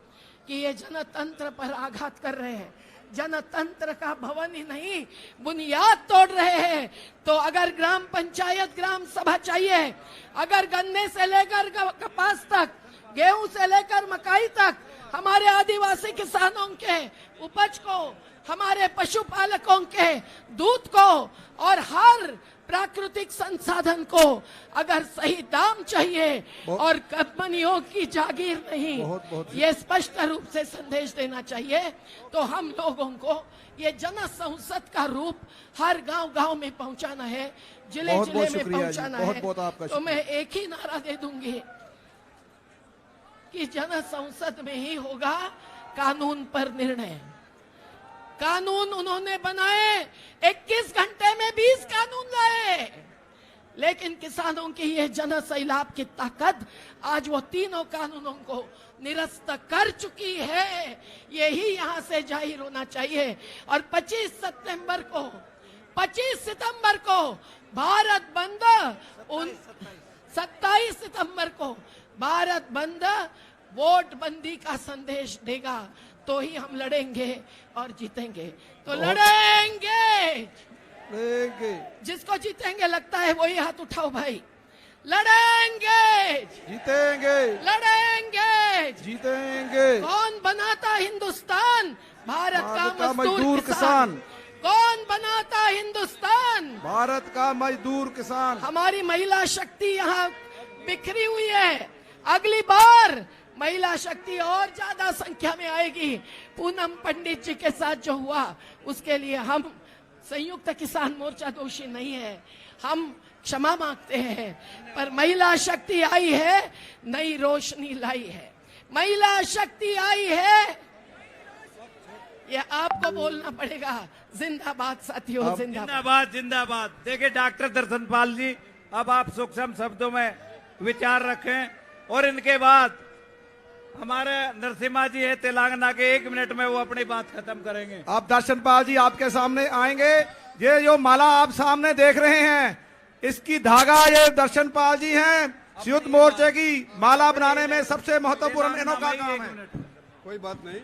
कि ये जनतंत्र पर आघात कर रहे हैं, जनतंत्र का भवन ही नहीं बुनियाद तोड़ रहे हैं। तो अगर ग्राम पंचायत, ग्राम सभा चाहिए, अगर गन्ने से लेकर कपास तक, गेहूं से लेकर मकाई तक हमारे आदिवासी किसानों के उपज को
हमारे पशुपालकों के दूध को और हर प्राकृतिक संसाधन को अगर सही दाम चाहिए और कंपनियों की जागीर नहीं, ये स्पष्ट रूप से संदेश देना चाहिए। तो हम लोगों को ये जन संसद का रूप हर गांव-गांव में पहुंचाना है, जिले-जिले में पहुंचाना है। तो मैं एक ही नारा दे दूंगी कि जन संसद में ही होगा कानून पर निर्णय। कानून उन्होंने बनाए, 21 घंटे में 20 कानून लाए, लेकिन किसानों की ये जन सैलाब की ताकत आज वो तीनों कानूनों को निरस्त कर चुकी है। यही यहां से जाहिर होना चाहिए। और 25 सितंबर को भारत बंद, 27 सितंबर को भारत बंद वोट बंदी का संदेश देगा, तो ही हम लड़ेंगे और जीतेंगे। तो लड़ेंगे, जिसको जीतेंगे लगता है वही हाथ उठाओ भाई। लड़ेंगे,
जीतेंगे,
लड़ेंगे,
जीतेंगे।
कौन बनाता हिंदुस्तान? भारत का मजदूर
किसान।
कौन बनाता हिंदुस्तान?
भारत का मजदूर किसान।
हमारी महिला शक्ति यहाँ बिखरी हुई है। अगली बार महिला शक्ति और ज्यादा संख्या में आएगी। पूनम पंडित जी के साथ जो हुआ, उसके लिए हम संयुक्त किसान मोर्चा दोषी नहीं है, हम क्षमा मांगते हैं। पर महिला शक्ति आई है, नई रोशनी लाई है। महिला शक्ति आई है, ये आपको बोलना पड़ेगा। जिंदाबाद साथियों,
जिंदाबाद, जिंदाबाद। देखिए डॉक्टर दर्शनपाल जी, अब आप सूक्ष्म शब्दों में विचार रखें। और इनके बाद हमारे नरसिम्हा जी है तेलंगाना के, 1 मिनट में वो अपनी बात खत्म करेंगे।
आप दर्शनपाल जी आपके सामने आएंगे। ये जो माला आप सामने देख रहे हैं, इसकी धागा ये दर्शनपाल जी हैं। संयुक्त मोर्चे की माला बनाने में सबसे महत्वपूर्ण इन्हों का काम है। कोई बात नहीं।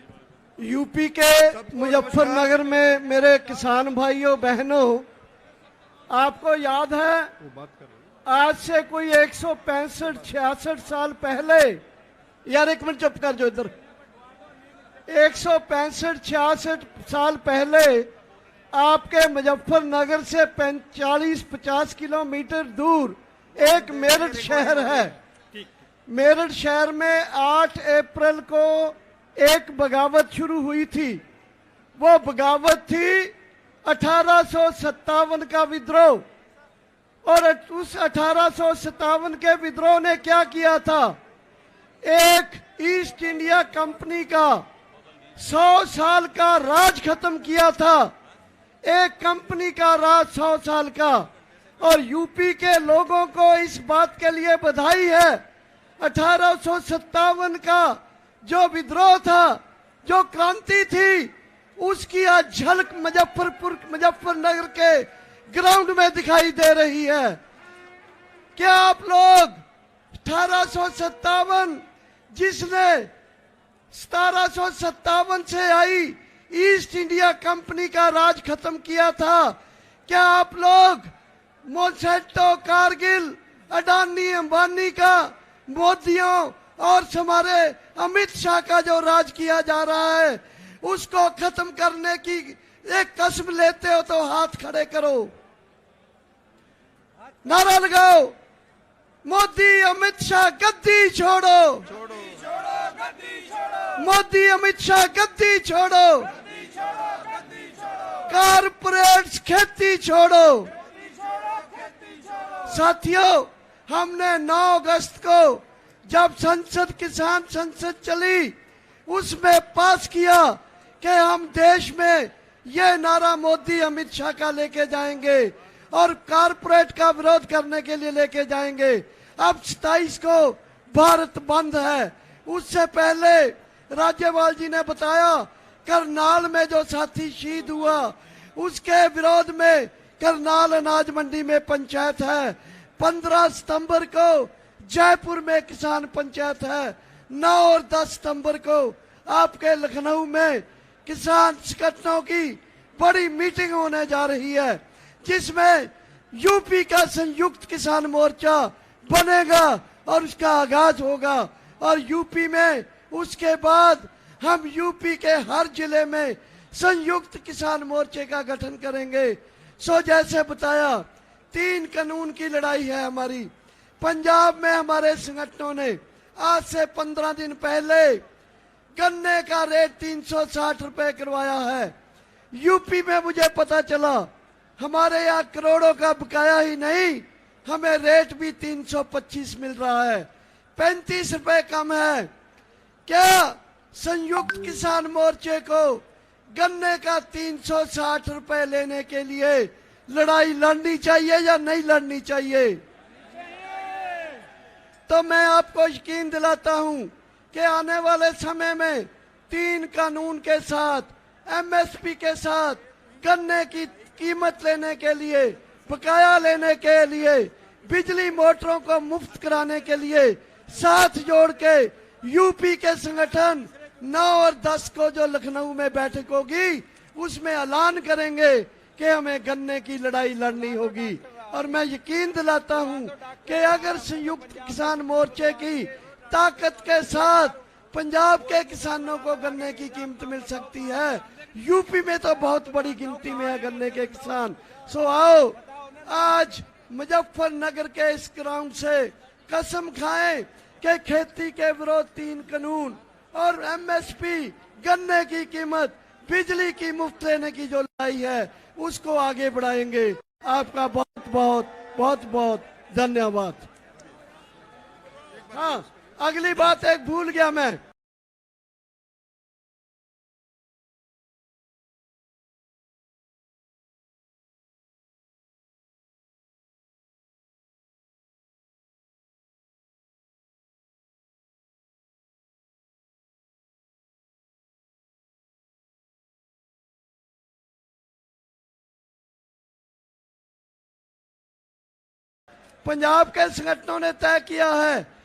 यूपी के मुजफ्फरनगर में मेरे किसान भाइयों बहनों, आपको याद है आज से कोई 165-66 साल पहले, यार 1 मिनट चुप कर जो इधर, 165-66 साल पहले आपके मुजफ्फरनगर से 40-50 किलोमीटर दूर एक मेरठ शहर है। मेरठ शहर में 8 अप्रैल को एक बगावत शुरू हुई थी। वो बगावत थी 1857 का विद्रोह। और उस 1857 के विद्रोह ने क्या किया था? एक ईस्ट इंडिया कंपनी का 100 साल का राज खत्म किया था। एक कंपनी का राज 100 साल का। और यूपी के लोगों को इस बात के लिए बधाई है, 1857 का जो विद्रोह था, जो क्रांति थी, उसकी आज झलक मुजफ्फरनगर के ग्राउंड में दिखाई दे रही है। क्या आप लोग 1857 जिसने 1757 से आई ईस्ट इंडिया कंपनी का राज खत्म किया था, क्या आप लोग मोसेटो, कारगिल, अडानी, अंबानी का, मोदियों और हमारे अमित शाह का जो राज किया जा रहा है, उसको खत्म करने की एक कसम लेते हो तो हाथ खड़े करो, नारा लगाओ, मोदी अमित शाह गद्दी छोड़ो, मोदी अमित शाह गद्दी छोड़ो, कारपोरेट्स खेती छोड़ो। साथियों, हमने 9 अगस्त को जब संसद, किसान संसद चली, उसमें पास किया कि हम देश में ये नारा मोदी अमित शाह का लेके जाएंगे और कारपोरेट का विरोध करने के लिए लेके जाएंगे। अब 27 को भारत बंद है। उससे पहले राज्यपाल जी ने बताया करनाल में जो साथी शहीद हुआ, उसके विरोध में करनाल अनाज मंडी में पंचायत है। 15 सितंबर को जयपुर में किसान पंचायत है। 9 और 10 सितंबर को आपके लखनऊ में किसान संगठनों की बड़ी मीटिंग होने जा रही है, जिसमें यूपी का संयुक्त किसान मोर्चा बनेगा और उसका आगाज होगा। और यूपी में उसके बाद हम यूपी के हर जिले में संयुक्त किसान मोर्चे का गठन करेंगे। सो जैसे बताया 3 कानून की लड़ाई है हमारी। पंजाब में हमारे संगठनों ने आज से 15 दिन पहले गन्ने का रेट 360 रुपए करवाया है। यूपी में मुझे पता चला हमारे यहाँ करोड़ों का बकाया ही नहीं, हमें रेट भी 325 मिल रहा है, 35 रुपए कम है। क्या संयुक्त किसान मोर्चे को गन्ने का 360 रुपए लेने के लिए लड़ाई लड़नी चाहिए या नहीं लड़नी चाहिए? तो मैं आपको यकीन दिलाता हूं कि आने वाले समय में 3 कानून के साथ, एमएसपी के साथ, गन्ने की कीमत लेने के लिए, बकाया लेने के लिए, बिजली मोटरों को मुफ्त कराने के लिए साथ जोड़ के यूपी के संगठन 9 और 10 को जो लखनऊ में बैठक होगी उसमें ऐलान करेंगे कि हमें गन्ने की लड़ाई लड़नी होगी। और मैं यकीन दिलाता हूं कि अगर संयुक्त किसान मोर्चे की ताकत के साथ पंजाब के किसानों को गन्ने की कीमत मिल सकती है, यूपी में तो बहुत बड़ी गिनती में है गन्ने के किसान। सो आओ आज मुजफ्फरनगर के इस ग्राउंड से कसम खाएं कि खेती के विरोध 3 कानून और एमएसपी, गन्ने की कीमत, बिजली की मुफ्त लेने की जो लड़ाई है उसको आगे बढ़ाएंगे। आपका बहुत बहुत धन्यवाद। हाँ, अगली बात एक भूल गया मैं। पंजाब के संगठनों ने तय किया है